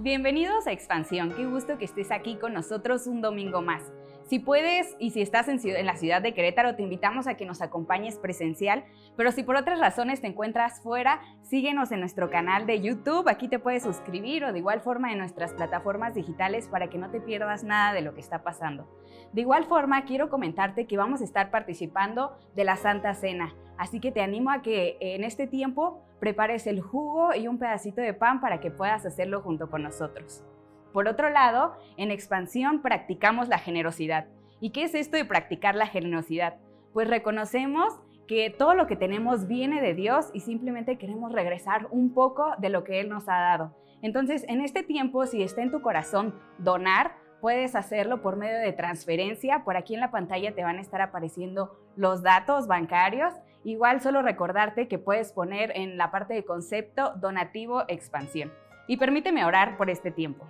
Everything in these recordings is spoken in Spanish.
Bienvenidos a Expansión, qué gusto que estés aquí con nosotros un domingo más. Si puedes y si estás en la ciudad de Querétaro, te invitamos a que nos acompañes presencial, pero si por otras razones te encuentras fuera, síguenos en nuestro canal de YouTube, aquí te puedes suscribir o de igual forma en nuestras plataformas digitales para que no te pierdas nada de lo que está pasando. De igual forma, quiero comentarte que vamos a estar participando de la Santa Cena, así que te animo a que en este tiempo prepares el jugo y un pedacito de pan para que puedas hacerlo junto con nosotros. Por otro lado, en Expansión practicamos la generosidad. ¿Y qué es esto de practicar la generosidad? Pues reconocemos que todo lo que tenemos viene de Dios y simplemente queremos regresar un poco de lo que Él nos ha dado. Entonces, en este tiempo, si está en tu corazón donar, puedes hacerlo por medio de transferencia. Por aquí en la pantalla te van a estar apareciendo los datos bancarios. Igual solo recordarte que puedes poner en la parte de concepto donativo expansión. Y permíteme orar por este tiempo.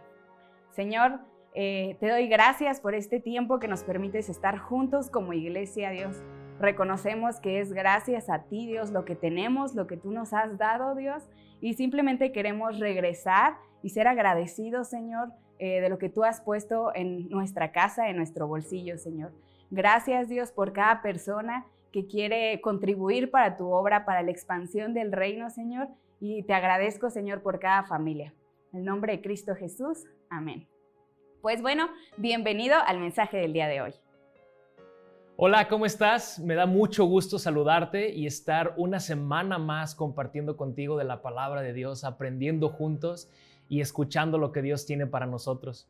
Señor, te doy gracias por este tiempo que nos permites estar juntos como iglesia, Dios. Reconocemos que es gracias a ti, Dios, lo que tenemos, lo que tú nos has dado, Dios, y simplemente queremos regresar y ser agradecidos, Señor, de lo que tú has puesto en nuestra casa, en nuestro bolsillo, Señor. Gracias, Dios, por cada persona que quiere contribuir para tu obra, para la expansión del reino, Señor, y te agradezco, Señor, por cada familia. En el nombre de Cristo Jesús, amén. Pues bueno, bienvenido al mensaje del día de hoy. Hola, ¿cómo estás? Me da mucho gusto saludarte y estar una semana más compartiendo contigo de la palabra de Dios, aprendiendo juntos y escuchando lo que Dios tiene para nosotros.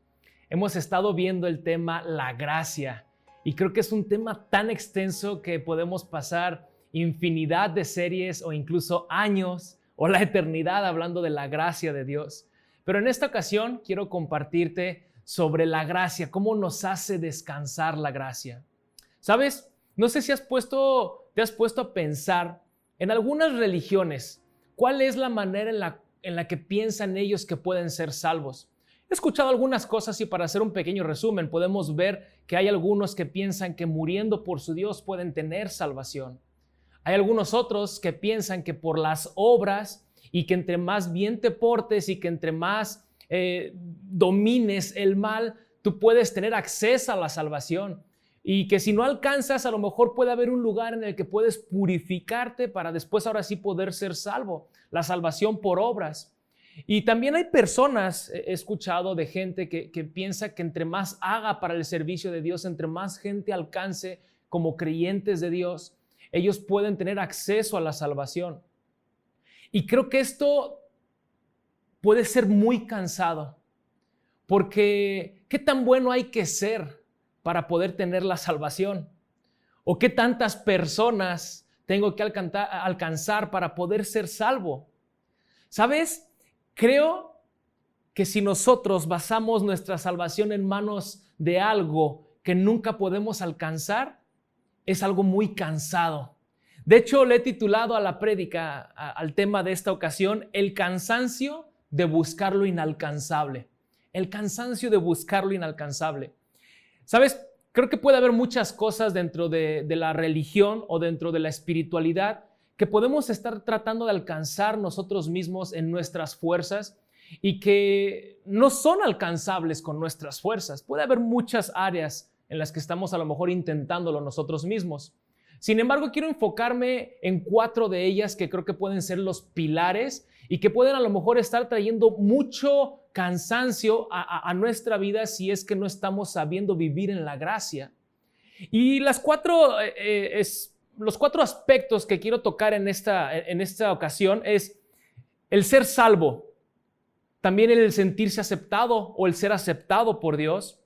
Hemos estado viendo el tema la gracia y creo que es un tema tan extenso que podemos pasar infinidad de series o incluso años o la eternidad hablando de la gracia de Dios. Pero en esta ocasión quiero compartirte sobre la gracia, cómo nos hace descansar la gracia. ¿Sabes? No sé si te has puesto a pensar en algunas religiones, ¿cuál es la manera en la que piensan ellos que pueden ser salvos? He escuchado algunas cosas y para hacer un pequeño resumen podemos ver que hay algunos que piensan que muriendo por su Dios pueden tener salvación. Hay algunos otros que piensan que por las obras y que entre más bien te portes y que entre más domines el mal, tú puedes tener acceso a la salvación. Y que si no alcanzas, a lo mejor puede haber un lugar en el que puedes purificarte para después ahora sí poder ser salvo. La salvación por obras. Y también hay personas, he escuchado de gente que piensa que entre más haga para el servicio de Dios, entre más gente alcance como creyentes de Dios, ellos pueden tener acceso a la salvación. Y creo que esto puede ser muy cansado, porque ¿qué tan bueno hay que ser para poder tener la salvación? ¿O qué tantas personas tengo que alcanzar para poder ser salvo? ¿Sabes? Creo que si nosotros basamos nuestra salvación en manos de algo que nunca podemos alcanzar, es algo muy cansado. De hecho, le he titulado a la prédica, al tema de esta ocasión, el cansancio de buscar lo inalcanzable. El cansancio de buscar lo inalcanzable. ¿Sabes? Creo que puede haber muchas cosas dentro de la religión o dentro de la espiritualidad que podemos estar tratando de alcanzar nosotros mismos en nuestras fuerzas y que no son alcanzables con nuestras fuerzas. Puede haber muchas áreas en las que estamos a lo mejor intentándolo nosotros mismos. Sin embargo, quiero enfocarme en 4 de ellas que creo que pueden ser los pilares y que pueden a lo mejor estar trayendo mucho cansancio a nuestra vida si es que no estamos sabiendo vivir en la gracia. Y los 4 aspectos que quiero tocar en esta ocasión es el ser salvo, también el sentirse aceptado o el ser aceptado por Dios,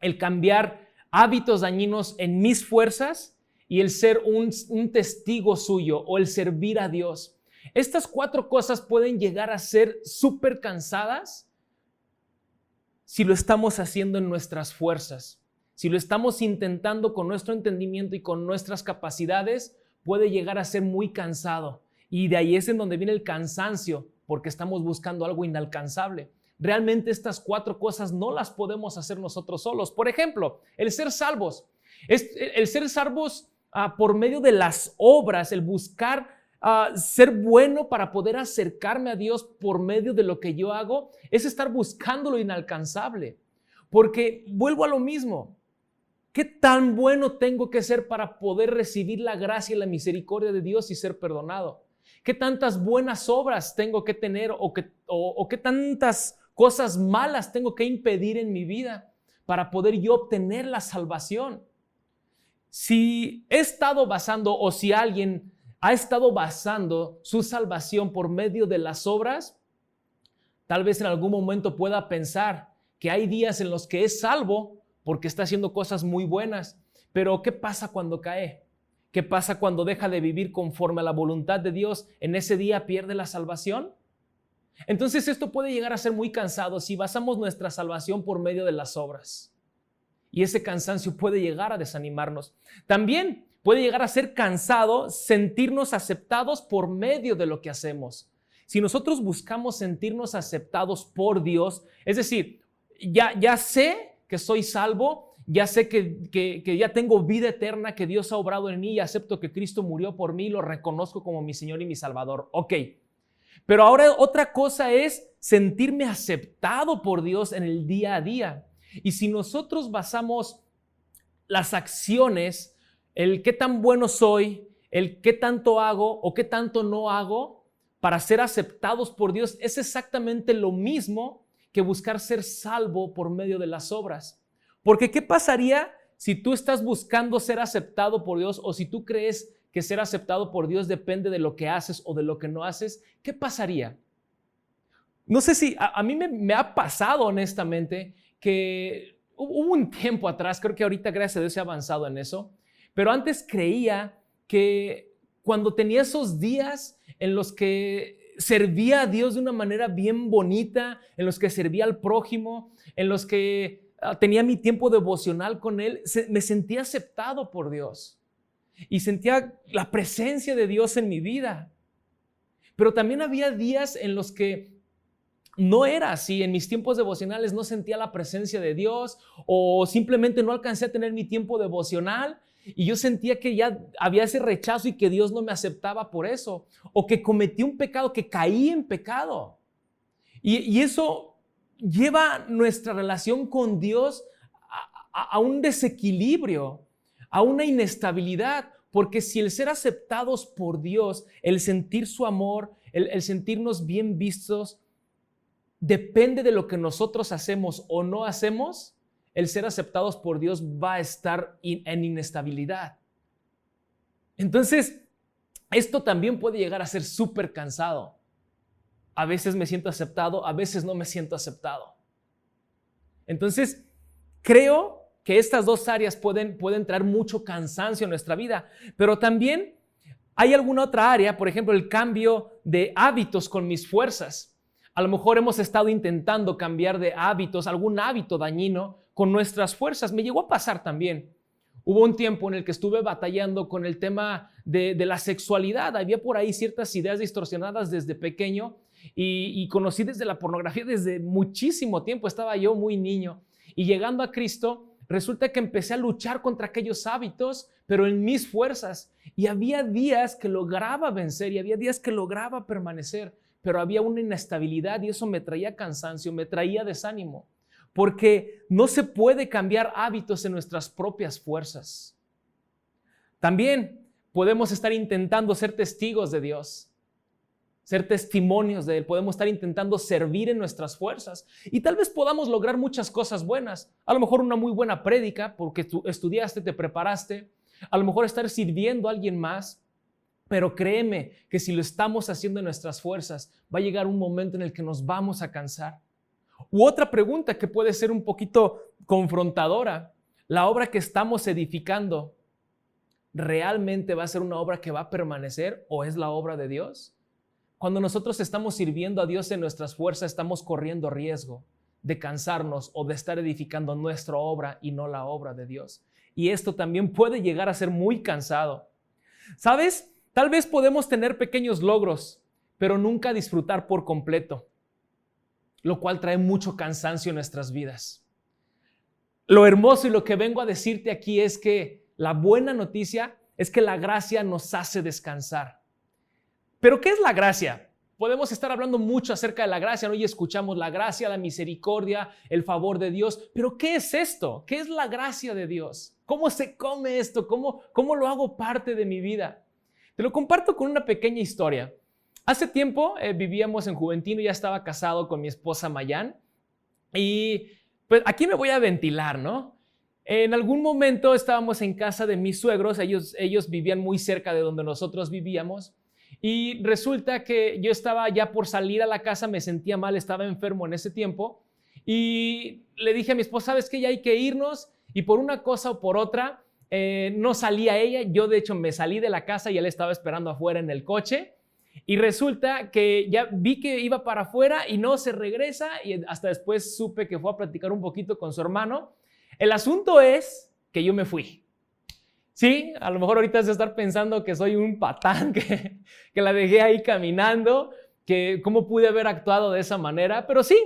el cambiar hábitos dañinos en mis fuerzas y el ser un testigo suyo o el servir a Dios. Estas 4 cosas pueden llegar a ser súper cansadas si lo estamos haciendo en nuestras fuerzas. Si lo estamos intentando con nuestro entendimiento y con nuestras capacidades, puede llegar a ser muy cansado. Y de ahí es en donde viene el cansancio, porque estamos buscando algo inalcanzable. Realmente estas 4 cosas no las podemos hacer nosotros solos. Por ejemplo, el ser salvos. El ser salvos por medio de las obras, el buscar ser bueno para poder acercarme a Dios por medio de lo que yo hago, es estar buscando lo inalcanzable. Porque vuelvo a lo mismo. ¿Qué tan bueno tengo que ser para poder recibir la gracia y la misericordia de Dios y ser perdonado? ¿Qué tantas buenas obras tengo que tener o qué tantas cosas malas tengo que impedir en mi vida para poder yo obtener la salvación? Si he estado basando o si alguien ha estado basando su salvación por medio de las obras, tal vez en algún momento pueda pensar que hay días en los que es salvo porque está haciendo cosas muy buenas, pero ¿qué pasa cuando cae? ¿Qué pasa cuando deja de vivir conforme a la voluntad de Dios? ¿En ese día pierde la salvación? Entonces esto puede llegar a ser muy cansado si basamos nuestra salvación por medio de las obras. Y ese cansancio puede llegar a desanimarnos. También puede llegar a ser cansado sentirnos aceptados por medio de lo que hacemos. Si nosotros buscamos sentirnos aceptados por Dios, es decir, ya sé que soy salvo, ya sé que ya tengo vida eterna, que Dios ha obrado en mí y acepto que Cristo murió por mí y lo reconozco como mi Señor y mi Salvador. Ok, pero ahora otra cosa es sentirme aceptado por Dios en el día a día. Y si nosotros basamos las acciones, el qué tan bueno soy, el qué tanto hago o qué tanto no hago para ser aceptados por Dios, es exactamente lo mismo que buscar ser salvo por medio de las obras. Porque ¿qué pasaría si tú estás buscando ser aceptado por Dios o si tú crees que ser aceptado por Dios depende de lo que haces o de lo que no haces? ¿Qué pasaría? No sé si a mí me ha pasado honestamente que hubo un tiempo atrás, creo que ahorita gracias a Dios se ha avanzado en eso, pero antes creía que cuando tenía esos días en los que servía a Dios de una manera bien bonita, en los que servía al prójimo, en los que tenía mi tiempo devocional con Él, me sentía aceptado por Dios y sentía la presencia de Dios en mi vida. Pero también había días en los que no era así. En mis tiempos devocionales no sentía la presencia de Dios o simplemente no alcancé a tener mi tiempo devocional y yo sentía que ya había ese rechazo y que Dios no me aceptaba por eso, o que cometí un pecado, que caí en pecado. Y eso lleva nuestra relación con Dios a un desequilibrio, a una inestabilidad, porque si el ser aceptados por Dios, el sentir su amor, el sentirnos bien vistos, depende de lo que nosotros hacemos o no hacemos, el ser aceptados por Dios va a estar en inestabilidad. Entonces, esto también puede llegar a ser súper cansado. A veces me siento aceptado, a veces no me siento aceptado. Entonces, creo que estas dos áreas pueden traer mucho cansancio en nuestra vida, pero también hay alguna otra área, por ejemplo, el cambio de hábitos con mis fuerzas. A lo mejor hemos estado intentando cambiar de hábitos, algún hábito dañino con nuestras fuerzas. Me llegó a pasar también. Hubo un tiempo en el que estuve batallando con el tema de la sexualidad. Había por ahí ciertas ideas distorsionadas desde pequeño y conocí desde la pornografía desde muchísimo tiempo. Estaba yo muy niño y llegando a Cristo, resulta que empecé a luchar contra aquellos hábitos, pero en mis fuerzas. Y había días que lograba vencer y había días que lograba permanecer, pero había una inestabilidad y eso me traía cansancio, me traía desánimo. Porque no se puede cambiar hábitos en nuestras propias fuerzas. También podemos estar intentando ser testigos de Dios, ser testimonios de Él. Podemos estar intentando servir en nuestras fuerzas y tal vez podamos lograr muchas cosas buenas. A lo mejor una muy buena prédica porque tú estudiaste, te preparaste. A lo mejor estar sirviendo a alguien más. Pero créeme que si lo estamos haciendo en nuestras fuerzas, va a llegar un momento en el que nos vamos a cansar. U otra pregunta que puede ser un poquito confrontadora: ¿la obra que estamos edificando realmente va a ser una obra que va a permanecer o es la obra de Dios? Cuando nosotros estamos sirviendo a Dios en nuestras fuerzas, estamos corriendo riesgo de cansarnos o de estar edificando nuestra obra y no la obra de Dios. Y esto también puede llegar a ser muy cansado. ¿Sabes? Tal vez podemos tener pequeños logros, pero nunca disfrutar por completo, lo cual trae mucho cansancio en nuestras vidas. Lo hermoso y lo que vengo a decirte aquí es que la buena noticia es que la gracia nos hace descansar. Pero ¿qué es la gracia? Podemos estar hablando mucho acerca de la gracia, ¿no? Y escuchamos la gracia, la misericordia, el favor de Dios. Pero ¿qué es esto? ¿Qué es la gracia de Dios? ¿Cómo se come esto? ¿Cómo lo hago parte de mi vida? Te lo comparto con una pequeña historia. Hace tiempo vivíamos en Juventino, ya estaba casado con mi esposa Mayan. Y pues aquí me voy a ventilar, ¿no? En algún momento estábamos en casa de mis suegros, ellos vivían muy cerca de donde nosotros vivíamos. Y resulta que yo estaba ya por salir a la casa, me sentía mal, estaba enfermo en ese tiempo. Y le dije a mi esposa, ¿sabes qué? Ya hay que irnos. Y por una cosa o por otra, no salía ella. Yo, de hecho, me salí de la casa y él estaba esperando afuera en el coche. Y resulta que ya vi que iba para afuera y no se regresa. Y hasta después supe que fue a platicar un poquito con su hermano. El asunto es que yo me fui. Sí, a lo mejor ahorita has de estar pensando que soy un patán, que la dejé ahí caminando, que cómo pude haber actuado de esa manera, pero sí,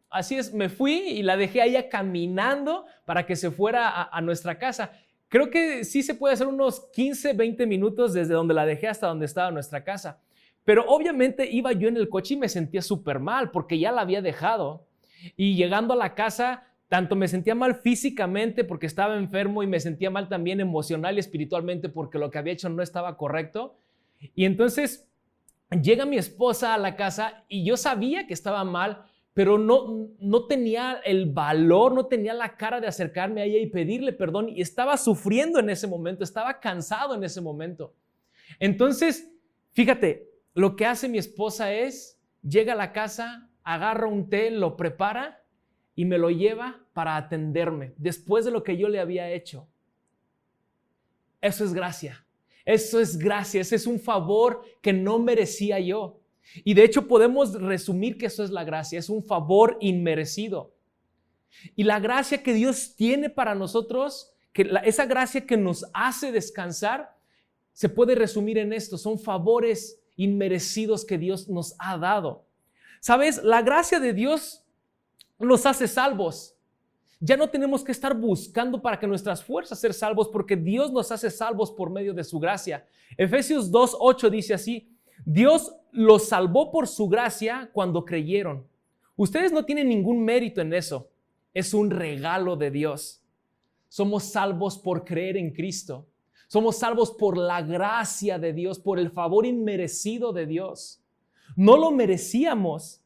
así es, me fui y la dejé ahí caminando para que se fuera a nuestra casa. Creo que sí se puede hacer unos 15, 20 minutos desde donde la dejé hasta donde estaba nuestra casa, pero obviamente iba yo en el coche y me sentía súper mal porque ya la había dejado y llegando a la casa tanto me sentía mal físicamente porque estaba enfermo y me sentía mal también emocional y espiritualmente porque lo que había hecho no estaba correcto. Y entonces llega mi esposa a la casa y yo sabía que estaba mal, pero no tenía el valor, no tenía la cara de acercarme a ella y pedirle perdón y estaba sufriendo en ese momento, estaba cansado en ese momento. Entonces, fíjate, lo que hace mi esposa es, llega a la casa, agarra un té, lo prepara y me lo lleva para atenderme después de lo que yo le había hecho. Eso es gracia. Eso es gracia. Ese es un favor que no merecía yo. Y de hecho podemos resumir que eso es la gracia. Es un favor inmerecido. Y la gracia que Dios tiene para nosotros, esa gracia que nos hace descansar, se puede resumir en esto. Son favores inmerecidos que Dios nos ha dado. ¿Sabes? La gracia de Dios nos hace salvos. Ya no tenemos que estar buscando para que nuestras fuerzas ser salvos porque Dios nos hace salvos por medio de su gracia. Efesios 2:8 dice así: Dios los salvó por su gracia cuando creyeron. Ustedes no tienen ningún mérito en eso. Es un regalo de Dios. Somos salvos por creer en Cristo. Somos salvos por la gracia de Dios, por el favor inmerecido de Dios. No lo merecíamos.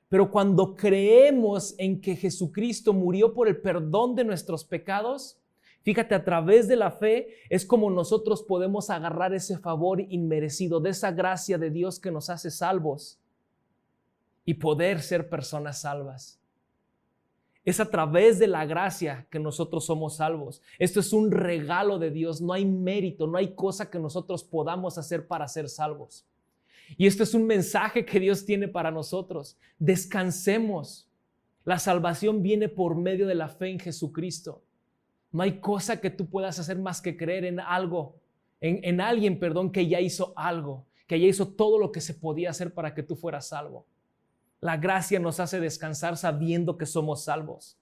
Pero cuando creemos en que Jesucristo murió por el perdón de nuestros pecados, fíjate, a través de la fe es como nosotros podemos agarrar ese favor inmerecido, de esa gracia de Dios que nos hace salvos y poder ser personas salvas. Es a través de la gracia que nosotros somos salvos. Esto es un regalo de Dios, no hay mérito, no hay cosa que nosotros podamos hacer para ser salvos. Y esto es un mensaje que Dios tiene para nosotros. Descansemos. La salvación viene por medio de la fe en Jesucristo. No hay cosa que tú puedas hacer más que creer en algo, en alguien, que ya hizo algo, que ya hizo todo lo que se podía hacer para que tú fueras salvo. La gracia nos hace descansar sabiendo que somos salvos.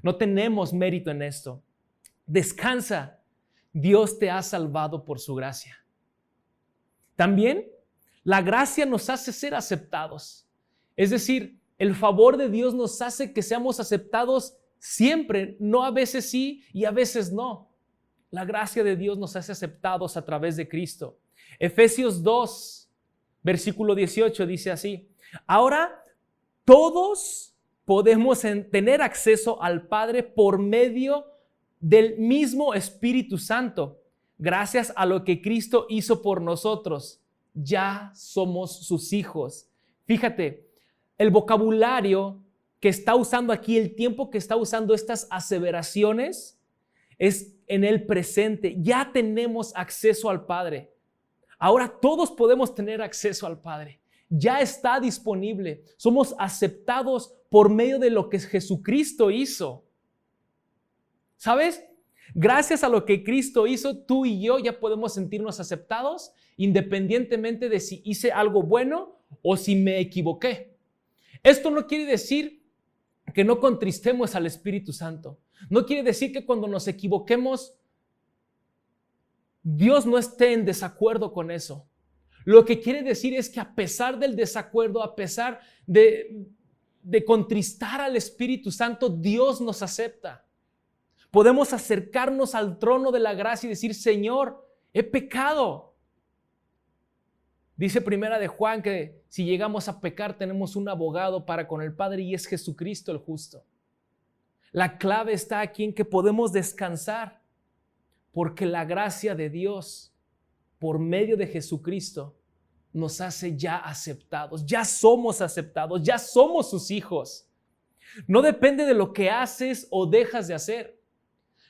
No tenemos mérito en esto. Descansa. Dios te ha salvado por su gracia. También la gracia nos hace ser aceptados. Es decir, el favor de Dios nos hace que seamos aceptados siempre, no a veces sí y a veces no. La gracia de Dios nos hace aceptados a través de Cristo. Efesios 2, versículo 18 dice así: Ahora todos podemos tener acceso al Padre por medio del mismo Espíritu Santo, gracias a lo que Cristo hizo por nosotros. Ya somos sus hijos. Fíjate, el vocabulario que está usando aquí, el tiempo que está usando estas aseveraciones es en el presente. Ya tenemos acceso al Padre. Ahora todos podemos tener acceso al Padre. Ya está disponible. Somos aceptados por medio de lo que Jesucristo hizo. ¿Sabes? Gracias a lo que Cristo hizo, tú y yo ya podemos sentirnos aceptados independientemente de si hice algo bueno o si me equivoqué. Esto no quiere decir que no contristemos al Espíritu Santo. No quiere decir que cuando nos equivoquemos, Dios no esté en desacuerdo con eso. Lo que quiere decir es que a pesar del desacuerdo, a pesar de contristar al Espíritu Santo, Dios nos acepta. Podemos acercarnos al trono de la gracia y decir: Señor, he pecado. Dice Primera de Juan que si llegamos a pecar tenemos un abogado para con el Padre, y es Jesucristo el justo. La clave está aquí en que podemos descansar porque la gracia de Dios por medio de Jesucristo nos hace ya aceptados, ya somos aceptados, ya somos sus hijos. No depende de lo que haces o dejas de hacer.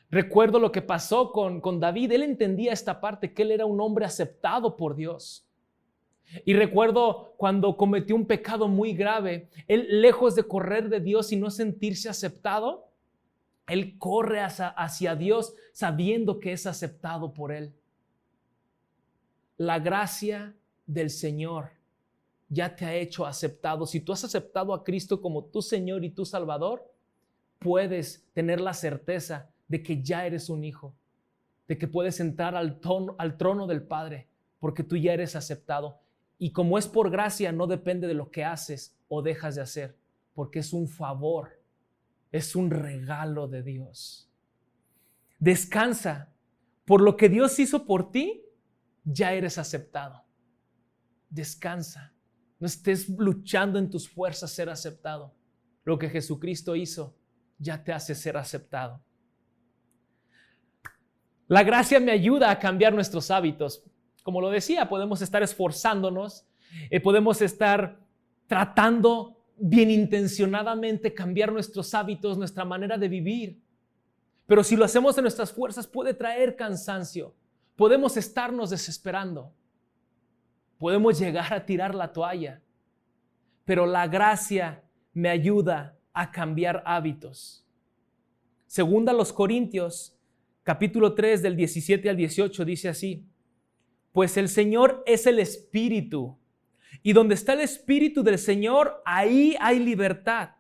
Recuerdo lo que pasó con David. Él entendía esta parte, que él era un hombre aceptado por Dios. Y recuerdo cuando cometió un pecado muy grave, él, lejos de correr de Dios y no sentirse aceptado, él corre hacia Dios sabiendo que es aceptado por él. La gracia del Señor ya te ha hecho aceptado. Si tú has aceptado a Cristo como tu Señor y tu Salvador, puedes tener la certeza de que ya eres un hijo, de que puedes entrar al trono del Padre, porque tú ya eres aceptado. Y como es por gracia, no depende de lo que haces o dejas de hacer, porque es un favor, es un regalo de Dios. Descansa, por lo que Dios hizo por ti, ya eres aceptado. Descansa, no estés luchando en tus fuerzas ser aceptado. Lo que Jesucristo hizo ya te hace ser aceptado. La gracia me ayuda a cambiar nuestros hábitos. Como lo decía, podemos estar esforzándonos, podemos estar tratando bien intencionadamente cambiar nuestros hábitos, nuestra manera de vivir. Pero si lo hacemos de nuestras fuerzas, puede traer cansancio. Podemos estarnos desesperando. Podemos llegar a tirar la toalla. Pero la gracia me ayuda a cambiar hábitos. Segunda a los Corintios, capítulo 3, del 17 al 18, dice así: pues el Señor es el Espíritu, y donde está el Espíritu del Señor, ahí hay libertad.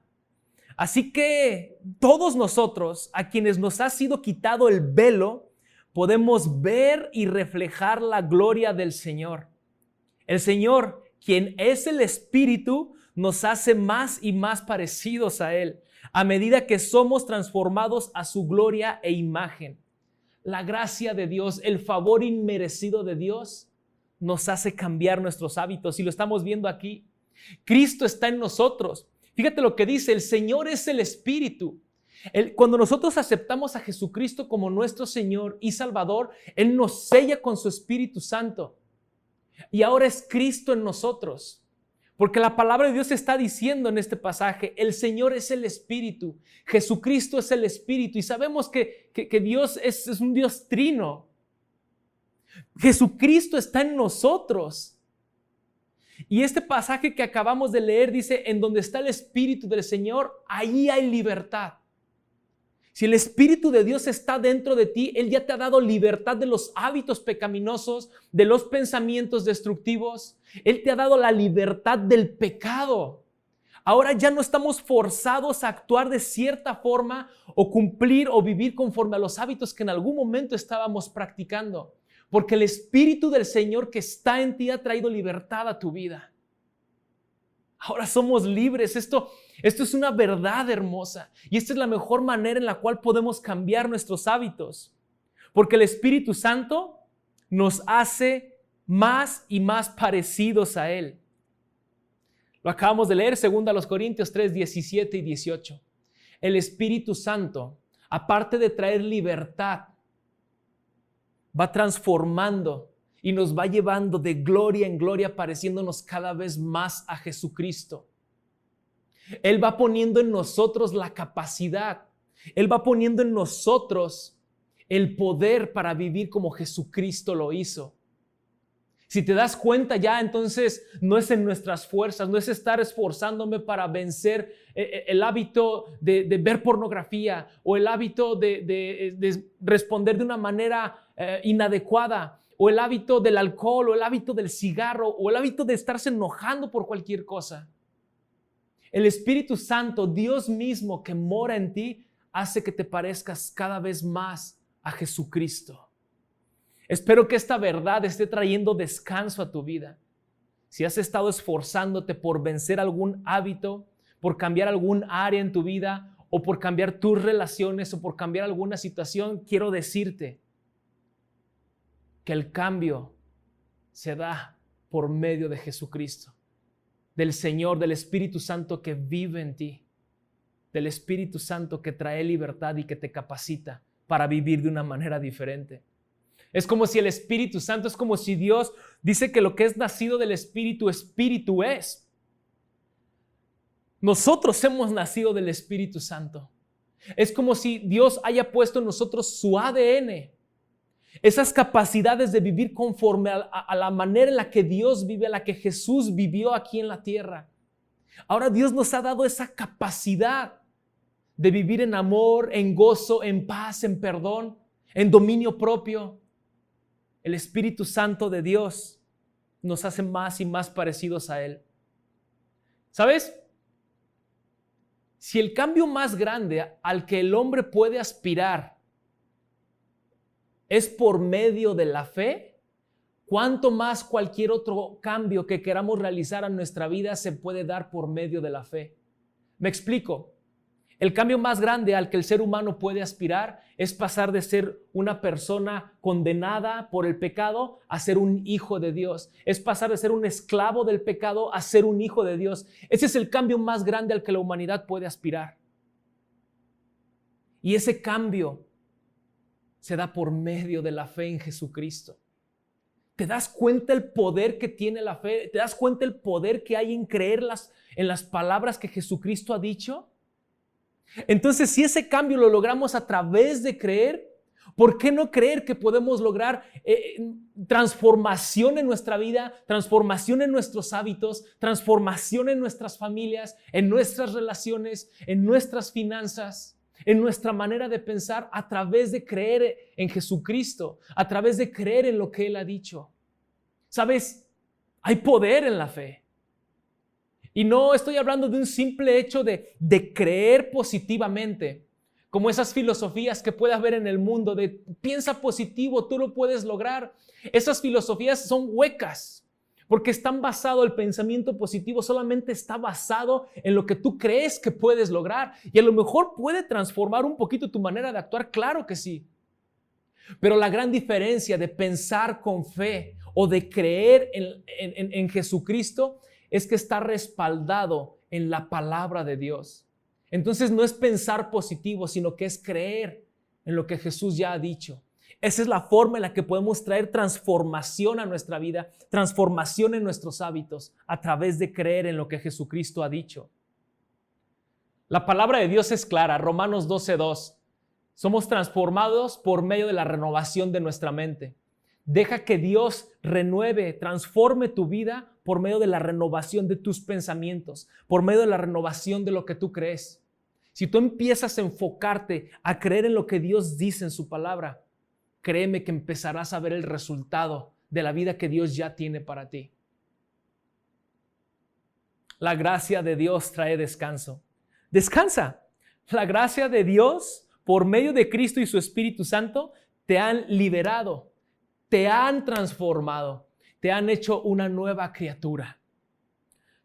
Así que todos nosotros, a quienes nos ha sido quitado el velo, podemos ver y reflejar la gloria del Señor. El Señor, quien es el Espíritu, nos hace más y más parecidos a Él, a medida que somos transformados a su gloria e imagen. La gracia de Dios, el favor inmerecido de Dios, nos hace cambiar nuestros hábitos. Y lo estamos viendo aquí. Cristo está en nosotros. Fíjate lo que dice: el Señor es el Espíritu. Cuando nosotros aceptamos a Jesucristo como nuestro Señor y Salvador, Él nos sella con su Espíritu Santo. Y ahora es Cristo en nosotros. Porque la palabra de Dios está diciendo en este pasaje: el Señor es el Espíritu, Jesucristo es el Espíritu, y sabemos que Dios es un Dios trino. Jesucristo está en nosotros. Y este pasaje que acabamos de leer dice: en donde está el Espíritu del Señor, ahí hay libertad. Si el Espíritu de Dios está dentro de ti, Él ya te ha dado libertad de los hábitos pecaminosos, de los pensamientos destructivos. Él te ha dado la libertad del pecado. Ahora ya no estamos forzados a actuar de cierta forma o cumplir o vivir conforme a los hábitos que en algún momento estábamos practicando, porque el Espíritu del Señor que está en ti ha traído libertad a tu vida. Ahora somos libres. Esto es una verdad hermosa, y esta es la mejor manera en la cual podemos cambiar nuestros hábitos, porque el Espíritu Santo nos hace más y más parecidos a Él. Lo acabamos de leer, 2 Corintios 3, 17 y 18. El Espíritu Santo, aparte de traer libertad, va transformando y nos va llevando de gloria en gloria, pareciéndonos cada vez más a Jesucristo. Él va poniendo en nosotros la capacidad, Él va poniendo en nosotros el poder para vivir como Jesucristo lo hizo. Si te das cuenta ya, entonces no es en nuestras fuerzas, no es estar esforzándome para vencer el hábito de ver pornografía o el hábito de responder de una manera inadecuada, o el hábito del alcohol, o el hábito del cigarro, o el hábito de estarse enojando por cualquier cosa. El Espíritu Santo, Dios mismo que mora en ti, hace que te parezcas cada vez más a Jesucristo. Espero que esta verdad esté trayendo descanso a tu vida. si has estado esforzándote por vencer algún hábito, por cambiar algún área en tu vida, o por cambiar tus relaciones, o por cambiar alguna situación, quiero decirte que el cambio se da por medio de Jesucristo, del Señor, del Espíritu Santo que vive en ti, del Espíritu Santo que trae libertad y que te capacita para vivir de una manera diferente. Es como si el Espíritu Santo, es como si Dios dice que lo que es nacido del Espíritu, Espíritu es. Nosotros hemos nacido del Espíritu Santo. Es como si Dios haya puesto en nosotros su ADN, esas capacidades de vivir conforme a la manera en la que Dios vive, a la que Jesús vivió aquí en la tierra. Ahora Dios nos ha dado esa capacidad de vivir en amor, en gozo, en paz, en perdón, en dominio propio. El Espíritu Santo de Dios nos hace más y más parecidos a Él. ¿Sabes? Si el cambio más grande al que el hombre puede aspirar es por medio de la fe, ¿cuánto más cualquier otro cambio que queramos realizar en nuestra vida se puede dar por medio de la fe? Me explico. El cambio más grande al que el ser humano puede aspirar es pasar de ser una persona condenada por el pecado a ser un hijo de Dios. Es pasar de ser un esclavo del pecado a ser un hijo de Dios. Ese es el cambio más grande al que la humanidad puede aspirar. Y ese cambio se da por medio de la fe en Jesucristo. ¿Te das cuenta el poder que tiene la fe? ¿Te das cuenta el poder que hay en creer en las palabras que Jesucristo ha dicho? Entonces, si ese cambio lo logramos a través de creer, ¿por qué no creer que podemos lograr transformación en nuestra vida, transformación en nuestros hábitos, transformación en nuestras familias, en nuestras relaciones, en nuestras finanzas, en nuestra manera de pensar a través de creer en Jesucristo, a través de creer en lo que Él ha dicho? ¿Sabes? Hay poder en la fe. Y no estoy hablando de un simple hecho de creer positivamente, como esas filosofías que puede haber en el mundo de piensa positivo, tú lo puedes lograr. Esas filosofías son huecas, porque están basado, el pensamiento positivo solamente está basado en lo que tú crees que puedes lograr. Y a lo mejor puede transformar un poquito tu manera de actuar, claro que sí. Pero la gran diferencia de pensar con fe o de creer en Jesucristo es que está respaldado en la palabra de Dios. Entonces no es pensar positivo, sino que es creer en lo que Jesús ya ha dicho. Esa es la forma en la que podemos traer transformación a nuestra vida, transformación en nuestros hábitos, a través de creer en lo que Jesucristo ha dicho. La palabra de Dios es clara, Romanos 12:2. Somos transformados por medio de la renovación de nuestra mente. Deja que Dios renueve, transforme tu vida por medio de la renovación de tus pensamientos, por medio de la renovación de lo que tú crees. Si tú empiezas a enfocarte a creer en lo que Dios dice en su palabra, créeme que empezarás a ver el resultado de la vida que Dios ya tiene para ti. La gracia de Dios trae descanso. Descansa. La gracia de Dios, por medio de Cristo y su Espíritu Santo, te han liberado, te han transformado, te han hecho una nueva criatura.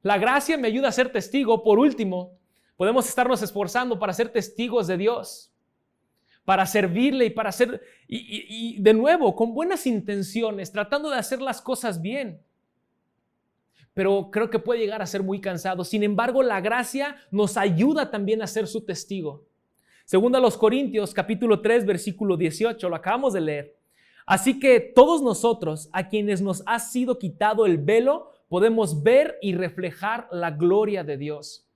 La gracia me ayuda a ser testigo. Por último, podemos estarnos esforzando para ser testigos de Dios, para servirle y para ser, y de nuevo, con buenas intenciones, tratando de hacer las cosas bien. Pero creo que puede llegar a ser muy cansado. Sin embargo, la gracia nos ayuda también a ser su testigo. Según a los Corintios, capítulo 3, versículo 18, lo acabamos de leer. Así que todos nosotros, a quienes nos ha sido quitado el velo, podemos ver y reflejar la gloria de Dios.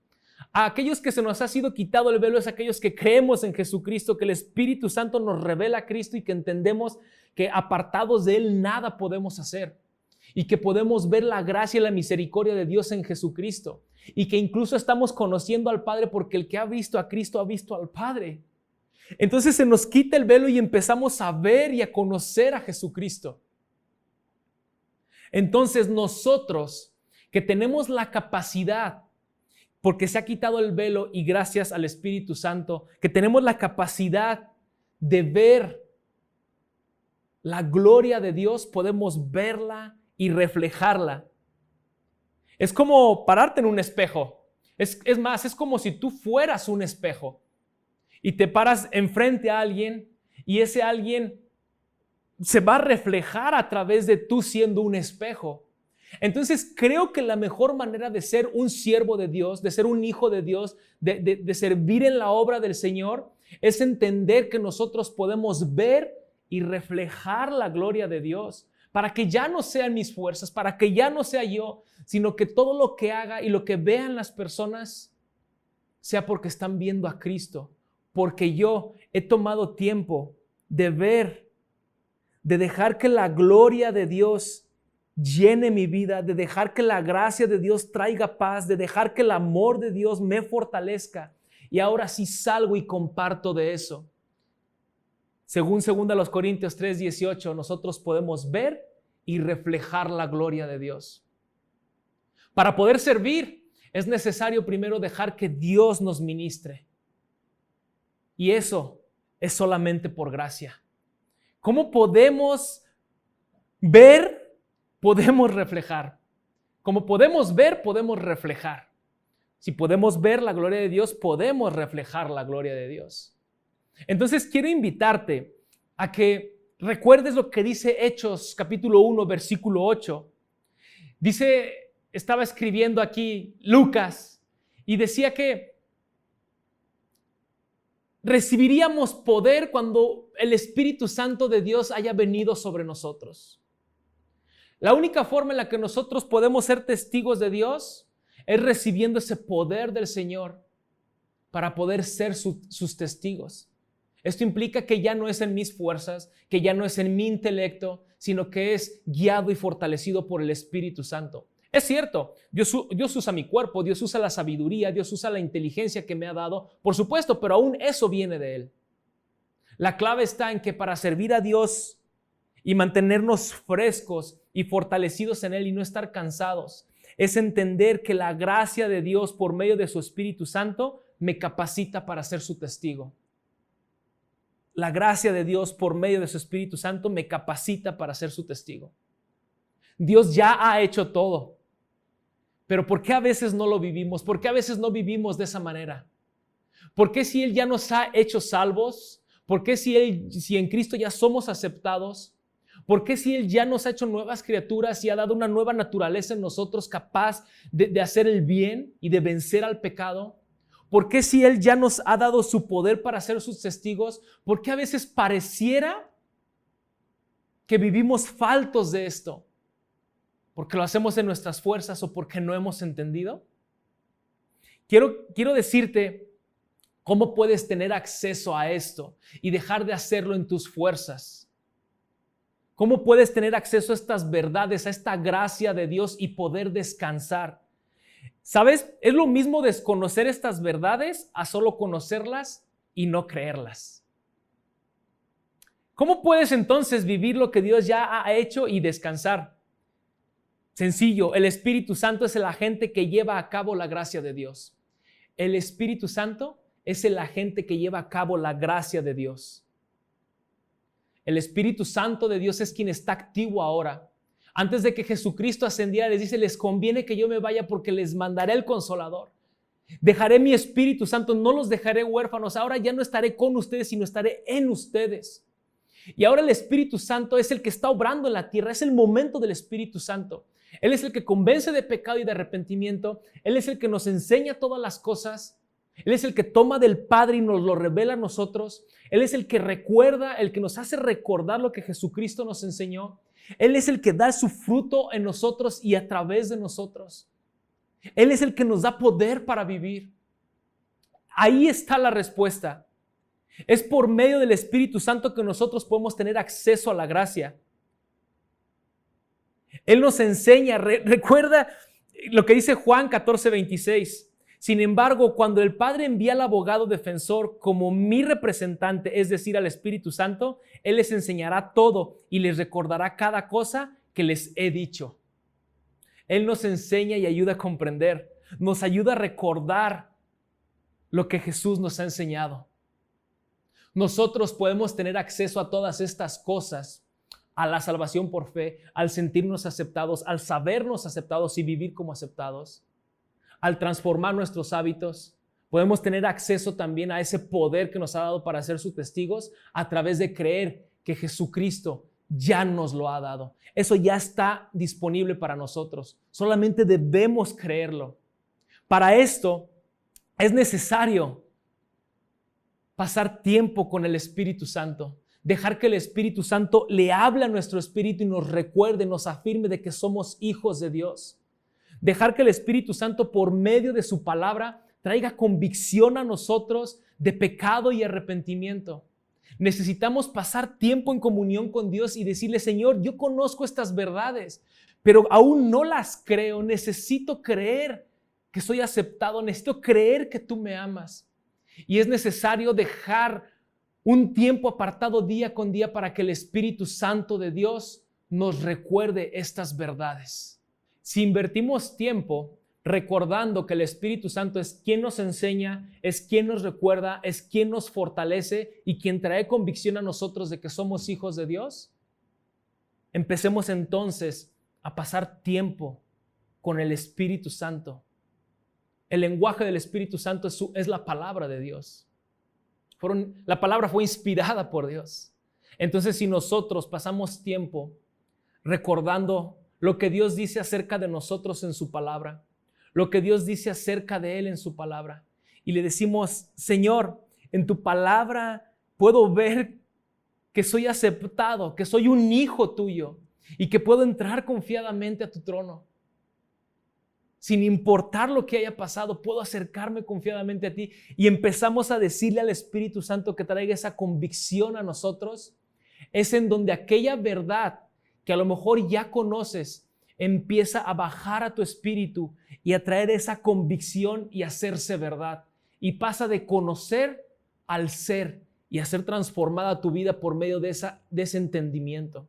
A aquellos que se nos ha sido quitado el velo es aquellos que creemos en Jesucristo, que el Espíritu Santo nos revela a Cristo y que entendemos que apartados de Él nada podemos hacer. Y que podemos ver la gracia y la misericordia de Dios en Jesucristo. Y que incluso estamos conociendo al Padre porque el que ha visto a Cristo ha visto al Padre. Entonces se nos quita el velo y empezamos a ver y a conocer a Jesucristo. Entonces nosotros que tenemos la capacidad, porque se ha quitado el velo y gracias al Espíritu Santo, que tenemos la capacidad de ver la gloria de Dios, podemos verla y reflejarla Es como pararte en un espejo. Es más, es como si tú fueras un espejo y te paras enfrente a alguien y ese alguien se va a reflejar a través de tú siendo un espejo. Entonces creo que la mejor manera de ser un siervo de Dios, de ser un hijo de Dios, de servir en la obra del Señor, es entender que nosotros podemos ver y reflejar la gloria de Dios, para que ya no sean mis fuerzas, para que ya no sea yo, sino que todo lo que haga y lo que vean las personas sea porque están viendo a Cristo, porque yo he tomado tiempo de ver, de dejar que la gloria de Dios llene mi vida, de dejar que la gracia de Dios traiga paz, de dejar que el amor de Dios me fortalezca. Y ahora sí salgo y comparto de eso. Según 2 Corintios 3:18, nosotros podemos ver y reflejar la gloria de Dios. Para poder servir, es necesario primero dejar que Dios nos ministre. Y eso es solamente por gracia. ¿Cómo podemos ver? Podemos reflejar. Como podemos ver, podemos reflejar. Si podemos ver la gloria de Dios, podemos reflejar la gloria de Dios. Entonces quiero invitarte a que recuerdes lo que dice Hechos capítulo 1, versículo 8. Estaba escribiendo aquí Lucas y decía que recibiríamos poder cuando el Espíritu Santo de Dios haya venido sobre nosotros. La única forma en la que nosotros podemos ser testigos de Dios es recibiendo ese poder del Señor para poder ser sus testigos. Esto implica que ya no es en mis fuerzas, que ya no es en mi intelecto, sino que es guiado y fortalecido por el Espíritu Santo. Es cierto, Dios usa mi cuerpo, Dios usa la sabiduría, Dios usa la inteligencia que me ha dado, por supuesto, pero aún eso viene de Él. La clave está en que para servir a Dios y mantenernos frescos y fortalecidos en Él y no estar cansados, es entender que la gracia de Dios por medio de su Espíritu Santo me capacita para ser su testigo. La gracia de Dios por medio de su Espíritu Santo me capacita para ser su testigo. Dios ya ha hecho todo, pero ¿por qué a veces no lo vivimos? ¿Por qué a veces no vivimos de esa manera? ¿Por qué si Él ya nos ha hecho salvos? ¿Por qué si en Cristo ya somos aceptados? ¿Por qué si Él ya nos ha hecho nuevas criaturas y ha dado una nueva naturaleza en nosotros capaz de hacer el bien y de vencer al pecado? ¿Por qué si Él ya nos ha dado su poder para ser sus testigos? ¿Por qué a veces pareciera que vivimos faltos de esto? ¿Porque lo hacemos en nuestras fuerzas o porque no hemos entendido? Quiero decirte cómo puedes tener acceso a esto y dejar de hacerlo en tus fuerzas. ¿Cómo puedes tener acceso a estas verdades, a esta gracia de Dios y poder descansar? ¿Sabes? Es lo mismo desconocer estas verdades a solo conocerlas y no creerlas. ¿Cómo puedes entonces vivir lo que Dios ya ha hecho y descansar? Sencillo, el Espíritu Santo es el agente que lleva a cabo la gracia de Dios. El Espíritu Santo es el agente que lleva a cabo la gracia de Dios. El Espíritu Santo de Dios es quien está activo ahora. Antes de que Jesucristo ascendiera, les dice, les conviene que yo me vaya porque les mandaré el Consolador. Dejaré mi Espíritu Santo, no los dejaré huérfanos. Ahora ya no estaré con ustedes, sino estaré en ustedes. Y ahora el Espíritu Santo es el que está obrando en la tierra. Es el momento del Espíritu Santo. Él es el que convence de pecado y de arrepentimiento. Él es el que nos enseña todas las cosas. Él es el que toma del Padre y nos lo revela a nosotros. Él es el que recuerda, el que nos hace recordar lo que Jesucristo nos enseñó. Él es el que da su fruto en nosotros y a través de nosotros. Él es el que nos da poder para vivir. Ahí está la respuesta. Es por medio del Espíritu Santo que nosotros podemos tener acceso a la gracia. Él nos enseña, recuerda lo que dice Juan 14:26. Sin embargo, cuando el Padre envía al abogado defensor como mi representante, es decir, al Espíritu Santo, Él les enseñará todo y les recordará cada cosa que les he dicho. Él nos enseña y ayuda a comprender, nos ayuda a recordar lo que Jesús nos ha enseñado. Nosotros podemos tener acceso a todas estas cosas a la salvación por fe, al sentirnos aceptados, al sabernos aceptados y vivir como aceptados, al transformar nuestros hábitos. Podemos tener acceso también a ese poder que nos ha dado para ser sus testigos a través de creer que Jesucristo ya nos lo ha dado. Eso ya está disponible para nosotros. Solamente debemos creerlo. Para esto es necesario pasar tiempo con el Espíritu Santo. Dejar que el Espíritu Santo le hable a nuestro espíritu y nos recuerde, nos afirme de que somos hijos de Dios. Dejar que el Espíritu Santo, por medio de su palabra, traiga convicción a nosotros de pecado y arrepentimiento. Necesitamos pasar tiempo en comunión con Dios y decirle: Señor, yo conozco estas verdades, pero aún no las creo. Necesito creer que soy aceptado, necesito creer que tú me amas. Y es necesario dejar un tiempo apartado día con día para que el Espíritu Santo de Dios nos recuerde estas verdades. Si invertimos tiempo recordando que el Espíritu Santo es quien nos enseña, es quien nos recuerda, es quien nos fortalece y quien trae convicción a nosotros de que somos hijos de Dios, empecemos entonces a pasar tiempo con el Espíritu Santo. El lenguaje del Espíritu Santo es la palabra de Dios. La palabra fue inspirada por Dios. Entonces, si nosotros pasamos tiempo recordando lo que Dios dice acerca de nosotros en su palabra, lo que Dios dice acerca de Él en su palabra, y le decimos: Señor, en tu palabra puedo ver que soy aceptado, que soy un hijo tuyo y que puedo entrar confiadamente a tu trono. Sin importar lo que haya pasado, puedo acercarme confiadamente a ti. Y empezamos a decirle al Espíritu Santo que traiga esa convicción a nosotros. Es en donde aquella verdad que a lo mejor ya conoces empieza a bajar a tu espíritu y a traer esa convicción y hacerse verdad. Y pasa de conocer al ser y a ser transformada tu vida por medio de ese entendimiento.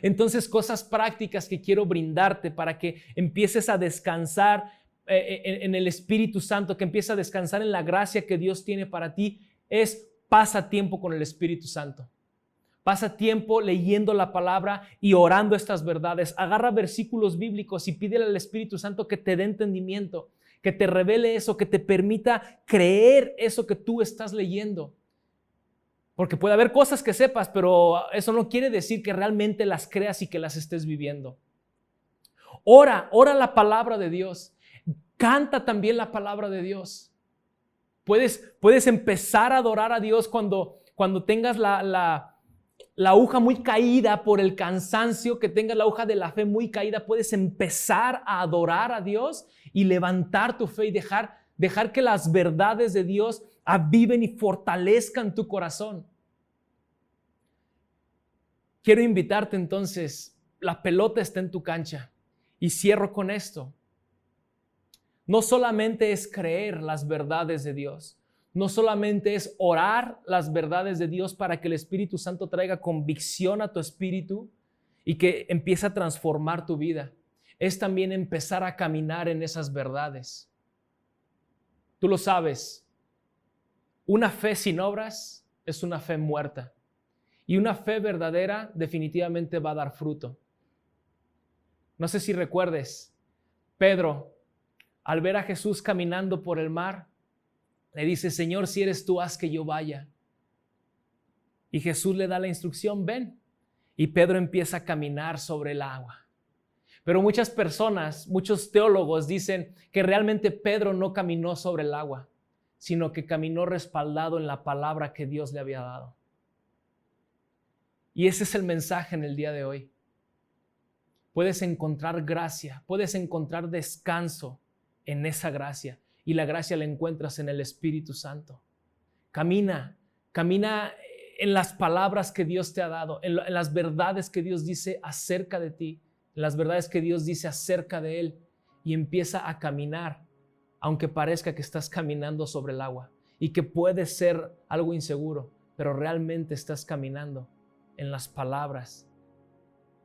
Entonces, cosas prácticas que quiero brindarte para que empieces a descansar en el Espíritu Santo, que empieces a descansar en la gracia que Dios tiene para ti, es: pasa tiempo con el Espíritu Santo. Pasa tiempo leyendo la palabra y orando estas verdades. Agarra versículos bíblicos y pídele al Espíritu Santo que te dé entendimiento, que te revele eso, que te permita creer eso que tú estás leyendo. Porque puede haber cosas que sepas, pero eso no quiere decir que realmente las creas y que las estés viviendo. Ora la palabra de Dios. Canta también la palabra de Dios. Puedes empezar a adorar a Dios cuando tengas la aguja muy caída por el cansancio, que tengas la aguja de la fe muy caída. Puedes empezar a adorar a Dios y levantar tu fe y dejar que las verdades de Dios aviven y fortalezcan tu corazón. Quiero invitarte entonces, la pelota está en tu cancha, y cierro con esto. No solamente es creer las verdades de Dios, no solamente es orar las verdades de Dios para que el Espíritu Santo traiga convicción a tu espíritu y que empiece a transformar tu vida. Es también empezar a caminar en esas verdades. Tú lo sabes. Una fe sin obras es una fe muerta. Y una fe verdadera definitivamente va a dar fruto. No sé si recuerdes, Pedro, al ver a Jesús caminando por el mar, le dice: Señor, si eres tú, haz que yo vaya. Y Jesús le da la instrucción: ven. Y Pedro empieza a caminar sobre el agua. Pero muchas personas, muchos teólogos dicen que realmente Pedro no caminó sobre el agua, sino que caminó respaldado en la palabra que Dios le había dado. Y ese es el mensaje en el día de hoy. Puedes encontrar gracia, puedes encontrar descanso en esa gracia. Y la gracia la encuentras en el Espíritu Santo. Camina en las palabras que Dios te ha dado, en las verdades que Dios dice acerca de ti, en las verdades que Dios dice acerca de Él. Y empieza a caminar, aunque parezca que estás caminando sobre el agua y que puede ser algo inseguro, pero realmente estás caminando en las palabras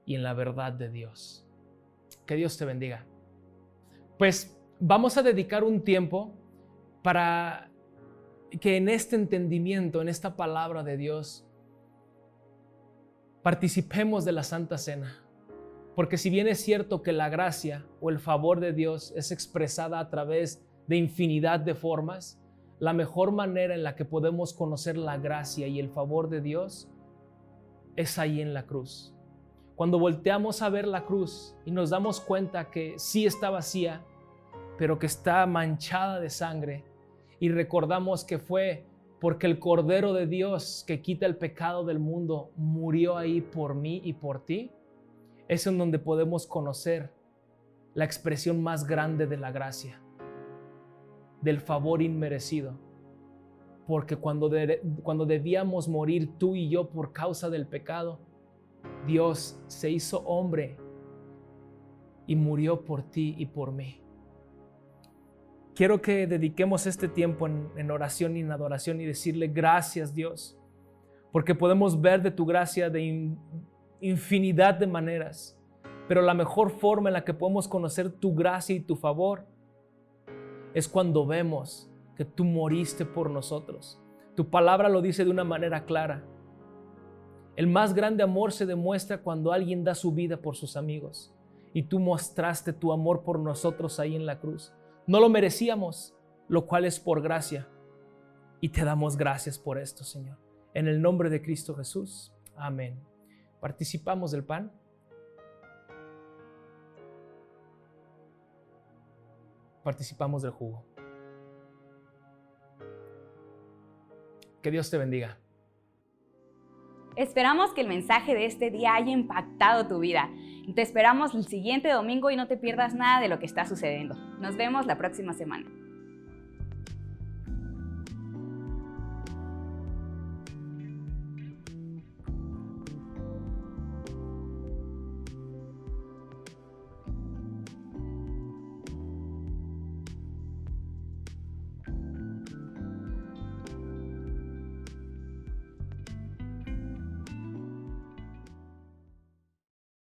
y en la verdad de Dios. Que Dios te bendiga. Pues vamos a dedicar un tiempo para que en este entendimiento, en esta palabra de Dios, participemos de la Santa Cena. Porque si bien es cierto que la gracia o el favor de Dios es expresada a través de infinidad de formas, la mejor manera en la que podemos conocer la gracia y el favor de Dios es ahí en la cruz. Cuando volteamos a ver la cruz y nos damos cuenta que sí está vacía, pero que está manchada de sangre, y recordamos que fue porque el Cordero de Dios que quita el pecado del mundo murió ahí por mí y por ti, es en donde podemos conocer la expresión más grande de la gracia, del favor inmerecido. Porque cuando debíamos morir tú y yo por causa del pecado, Dios se hizo hombre y murió por ti y por mí. Quiero que dediquemos este tiempo en oración y en adoración y decirle gracias, Dios, porque podemos ver de tu gracia de infinidad de maneras, pero la mejor forma en la que podemos conocer tu gracia y tu favor es cuando vemos que tú moriste por nosotros. Tu palabra lo dice de una manera clara. El más grande amor se demuestra cuando alguien da su vida por sus amigos, y tú mostraste tu amor por nosotros ahí en la cruz. No lo merecíamos, lo cual es por gracia, y te damos gracias por esto, Señor. En el nombre de Cristo Jesús. Amén. Participamos del pan. Participamos del jugo. Que Dios te bendiga. Esperamos que el mensaje de este día haya impactado tu vida. Te esperamos el siguiente domingo y no te pierdas nada de lo que está sucediendo. Nos vemos la próxima semana.